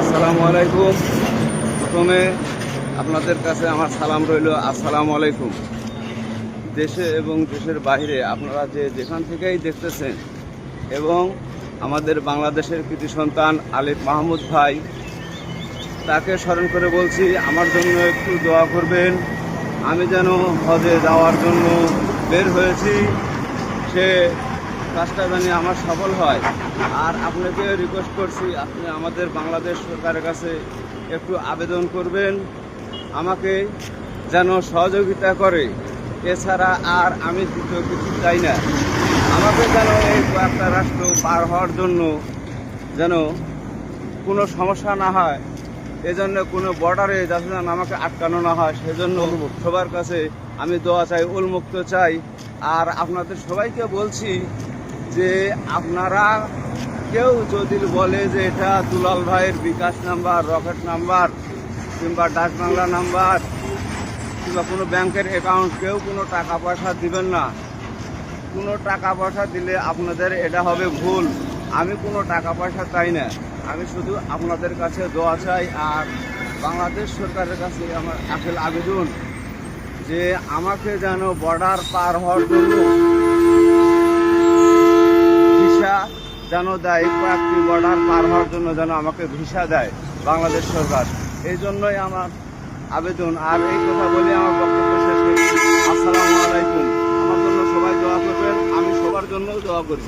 আসসালামু আলাইকুম। প্রথমে আপনাদের কাছে আমার সালাম রইল, আসসালামু আলাইকুম। দেশে এবং দেশের বাইরে আপনারা যেখান থেকেই দেখতেছেন, এবং আমাদের বাংলাদেশের কৃতি সন্তান আলিফ মাহমুদ ভাই, তাকে স্মরণ করে বলছি আমার জন্য একটু দোয়া করবেন। আমি যেন হজে যাওয়ার জন্য বের হয়েছি, সে কাজটা জানি আমার সফল হয়। আর আপনাকে রিকোয়েস্ট করছি, আপনি আমাদের বাংলাদেশ সরকারের কাছে একটু আবেদন করবেন, আমাকে যেন সহযোগিতা করে। এছাড়া আর আমি দ্বিতীয় কিছু চাই না। আমাকে যেন এই কয়েকটা রাষ্ট্র পার হওয়ার জন্য যেন কোনো সমস্যা না হয়, এজন্য কোনো বর্ডারে যাতে যেন আমাকে আটকানো না হয়, সেজন্য সবার কাছে আমি দোয়া চাই, উন্মুক্ত চাই। আর আপনাদের সবাইকে বলছি যে আপনারা কেউ যদি বলে যে এটা দুলাল ভাইয়ের বিকাশ নাম্বার, রকেট নাম্বার কিংবা ডাক বাংলা নাম্বার কিংবা কোনো ব্যাংকের অ্যাকাউন্ট, কেউ কোনো টাকা পয়সা দিবেন না। কোনো টাকা পয়সা দিলে আপনাদের এটা হবে ভুল। আমি কোনো টাকা পয়সা চাই না, আমি শুধু আপনাদের কাছে দোয়া চাই। আর বাংলাদেশ সরকারের কাছে আমার আকুল আবেদন যে আমাকে যেন বর্ডার পার হওয়ার জন্য ভিসা যেন দেয়, কয়েকটি বর্ডার পার হওয়ার জন্য যেন আমাকে ভিসা দেয় বাংলাদেশ সরকার। এই জন্যই আমার আবেদন। আর এই কথা বলে আমার বক্তব্য শেষ করছি। আসসালামু আলাইকুম। আমার জন্য সবাই দোয়া করবেন, আমি সবার জন্য দোয়া করি।